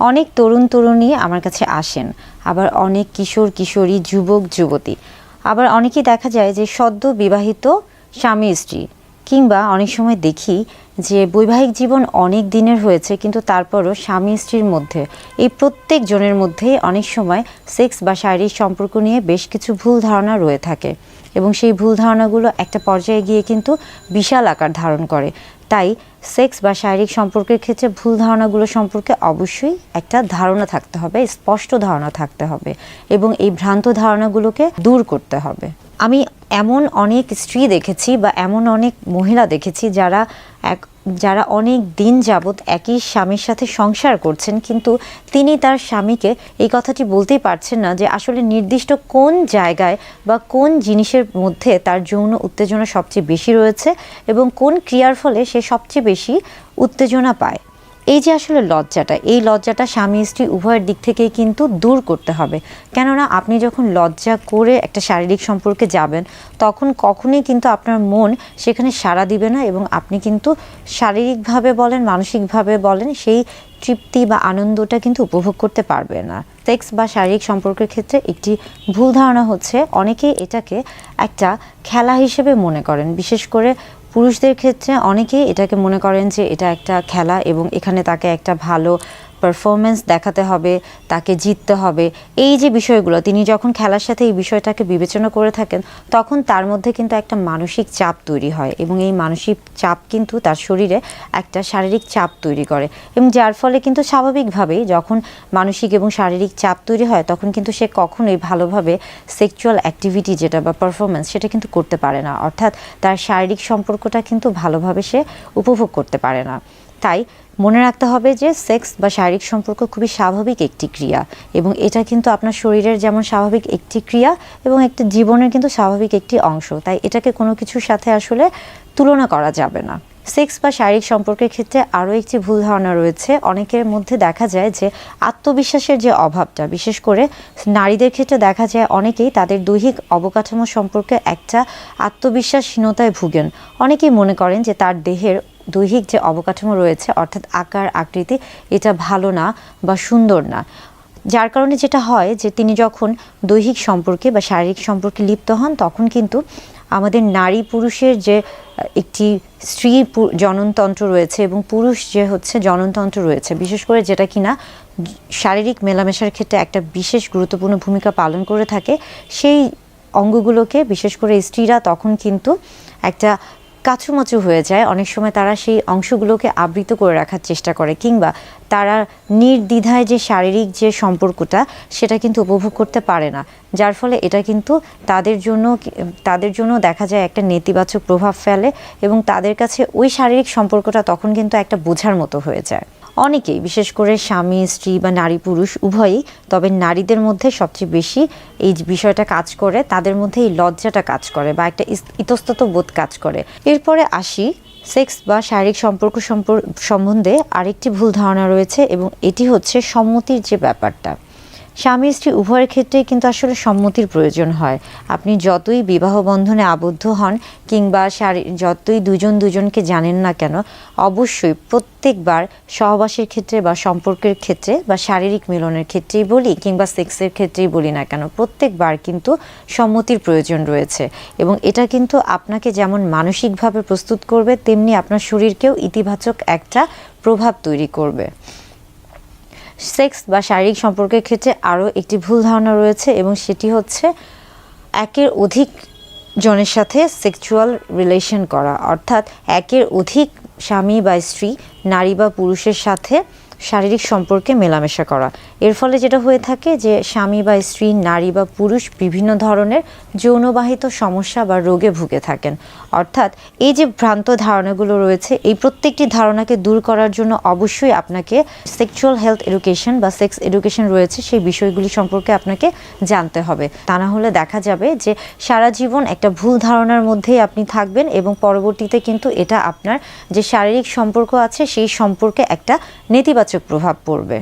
অনেক তরুণ তরুণী আমার কাছে আসেন, আবার অনেক কিশোর কিশোরী, যুবক যুবতী, আবার অনেকেই দেখা যায় যে সদ্য বিবাহিত স্বামী স্ত্রী, কিংবা অনেক সময় দেখি যে বৈবাহিক জীবন অনেক দিনের হয়েছে কিন্তু তারপরও স্বামী স্ত্রীর মধ্যে এই প্রত্যেক জনের মধ্যেই অনেক সময় সেক্স বা শারীরিক সম্পর্ক নিয়ে বেশ কিছু ভুল ধারণা রয়ে থাকে এবং সেই ভুল ধারণাগুলো একটা পর্যায়ে গিয়ে কিন্তু বিশাল আকার ধারণ করে। তাই সেক্স বা শারীরিক সম্পর্কের ক্ষেত্রে ভুল ধারণাগুলো সম্পর্কে অবশ্যই একটা ধারণা থাকতে হবে, স্পষ্ট ধারণা থাকতে হবে এবং এই ভ্রান্ত ধারণাগুলোকে দূর করতে হবে। আমি এমন অনেক স্ত্রী দেখেছি বা এমন অনেক মহিলা দেখেছি যারা অনেক দিন যাবৎ একই স্বামীর সাথে সংসার করছেন, কিন্তু তিনি তার স্বামীকে এই কথাটি বলতেই পারছেন না যে আসলে নির্দিষ্ট কোন জায়গায় বা কোন জিনিসের মধ্যে তার যৌন উত্তেজনা সবচেয়ে বেশি রয়েছে এবং কোন ক্রিয়ার ফলে সে সবচেয়ে বেশি উত্তেজনা পায়। এই যে আসলে এই লজ্জাটা স্বামী স্ত্রী উভয়ের দিক থেকেই কিন্তু দূর করতে হবে। কেননা আপনি যখন লজ্জা করে একটা শারীরিক সম্পর্কে যাবেন তখন কখনোই কিন্তু আপনার মন সেখানে সাড়া দিবে না এবং আপনি কিন্তু শারীরিকভাবে বলেন, মানসিকভাবে বলেন, সেই তৃপ্তি বা আনন্দটা কিন্তু উপভোগ করতে পারবে না। সেক্স বা শারীরিক সম্পর্কের ক্ষেত্রে একটি ভুল ধারণা হচ্ছে অনেকেই এটাকে একটা খেলা হিসেবে মনে করেন। বিশেষ করে পুরুষদের ক্ষেত্রে অনেকেই এটাকে মনে করেন যে এটা একটা খেলা এবং এখানে তাকে একটা ভালো পারফরমেন্স দেখাতে হবে, তাকে জিততে হবে। এই যে বিষয়গুলো তিনি যখন খেলার সাথে এই বিষয়টাকে বিবেচনা করে থাকেন তখন তার মধ্যে কিন্তু একটা মানসিক চাপ তৈরি হয় এবং এই মানসিক চাপ কিন্তু তার শরীরে একটা শারীরিক চাপ তৈরি করে এবং যার ফলে কিন্তু স্বাভাবিকভাবেই যখন মানসিক এবং শারীরিক চাপ তৈরি হয় তখন কিন্তু সে কখনোই ভালোভাবে সেক্সুয়াল অ্যাক্টিভিটি যেটা বা পারফরমেন্স সেটা কিন্তু করতে পারে না, অর্থাৎ তার শারীরিক সম্পর্কটা কিন্তু ভালোভাবে সে উপভোগ করতে পারে না। তাই মনে রাখতে হবে যে সেক্স বা শারীরিক সম্পর্ক খুবই স্বাভাবিক একটি ক্রিয়া এবং এটা কিন্তু আপনার শরীরের যেমন স্বাভাবিক একটি ক্রিয়া এবং একটা জীবনের কিন্তু স্বাভাবিক একটি অংশ। তাই এটাকে কোনো কিছুর সাথে আসলে তুলনা করা যাবে না। সেক্স বা শারীরিক সম্পর্কের ক্ষেত্রে আরও একটি ভুল ধারণা রয়েছে। অনেকের মধ্যে দেখা যায় যে আত্মবিশ্বাসের যে অভাবটা, বিশেষ করে নারীদের ক্ষেত্রে দেখা যায় অনেকেই তাদের দৈহিক অবকাঠামো সম্পর্কে একটা আত্মবিশ্বাসহীনতায় ভুগেন। অনেকেই মনে করেন যে তার দেহের দৈহিক যে অবকাঠামো রয়েছে অর্থাৎ আকার আকৃতি এটা ভালো না বা সুন্দর না, যার কারণে যেটা হয় যে তিনি যখন দৈহিক সম্পর্কে বা শারীরিক সম্পর্কে লিপ্ত হন তখন কিন্তু আমাদের নারী পুরুষের যে একটি স্ত্রী জননতন্ত্র রয়েছে এবং পুরুষ যে হচ্ছে জননতন্ত্র রয়েছে, বিশেষ করে যেটা কিনা শারীরিক মেলামেশার ক্ষেত্রে একটা বিশেষ গুরুত্বপূর্ণ ভূমিকা পালন করে থাকে, সেই অঙ্গগুলোকে বিশেষ করে স্ত্রীরা তখন কিন্তু একটা কাছুমাচু হয়ে যায়। অনেক সময় তারা সেই অংশগুলোকে আবৃত করে রাখার চেষ্টা করে কিংবা তারা নির্দ্বিধায় যে শারীরিক যে সম্পর্কটা সেটা কিন্তু উপভোগ করতে পারে না, যার ফলে এটা কিন্তু তাদের জন্য দেখা যায় একটা নেতিবাচক প্রভাব ফেলে এবং তাদের কাছে ওই শারীরিক সম্পর্কটা তখন কিন্তু একটা বোঝার মতো হয়ে যায়। অনেকেই বিশেষ করে স্বামী স্ত্রী বা নারী পুরুষ উভয়ই, তবে নারীদের মধ্যে সবচেয়ে বেশি এই বিষয়টা কাজ করে, তাদের মধ্যে এই লজ্জাটা কাজ করে বা একটা ইতস্তত বোধ কাজ করে। এরপরে আসি সেক্স বা শারীরিক সম্পর্ক সম্বন্ধে আরেকটি ভুল ধারণা রয়েছে এবং এটি হচ্ছে সম্মতির যে ব্যাপারটা। স্বামী স্ত্রী উভয়ের ক্ষেত্রেই কিন্তু আসলে সম্মতির প্রয়োজন হয়। আপনি যতই বিবাহ বন্ধনে আবদ্ধ হন কিংবা যতই দুজনকে জানেন না কেন, অবশ্যই প্রত্যেকবার সহবাসের ক্ষেত্রে বা সম্পর্কের ক্ষেত্রে বা শারীরিক মিলনের ক্ষেত্রেই বলি কিংবা সেক্সের ক্ষেত্রেই বলি না কেন, প্রত্যেকবার কিন্তু সম্মতির প্রয়োজন রয়েছে এবং এটা কিন্তু আপনাকে যেমন মানসিকভাবে প্রস্তুত করবে তেমনি আপনার শরীরকেও ইতিবাচক একটা প্রভাব তৈরি করবে। সেক্স বা শারীরিক সম্পর্কের ক্ষেত্রে আরও একটি ভুল ধারণা রয়েছে এবং সেটি হচ্ছে একের অধিক জনের সাথে সেক্সুয়াল রিলেশন করা, অর্থাৎ একের অধিক স্বামী বা স্ত্রী, নারী বা পুরুষের সাথে শারীরিক সম্পর্কে মেলামেশা করা। এর ফলে যেটা হয়ে থাকে যে স্বামী বা স্ত্রী, নারী বা পুরুষ বিভিন্ন ধরনের যৌনবাহিত সমস্যা বা রোগে ভুগে থাকেন। অর্থাৎ এই যে ভ্রান্ত ধারণাগুলো রয়েছে এই প্রত্যেকটি ধারণাকে দূর করার জন্য অবশ্যই আপনাকে সেক্সুয়াল হেলথ এডুকেশন বা সেক্স এডুকেশন রয়েছে সেই বিষয়গুলি সম্পর্কে আপনাকে জানতে হবে। তা না হলে দেখা যাবে যে সারা জীবন একটা ভুল ধারণার মধ্যেই আপনি থাকবেন এবং পরবর্তীতে কিন্তু এটা আপনার যে শারীরিক সম্পর্ক আছে সেই সম্পর্কে একটা নেতিবাচক প্রভাব পড়বে।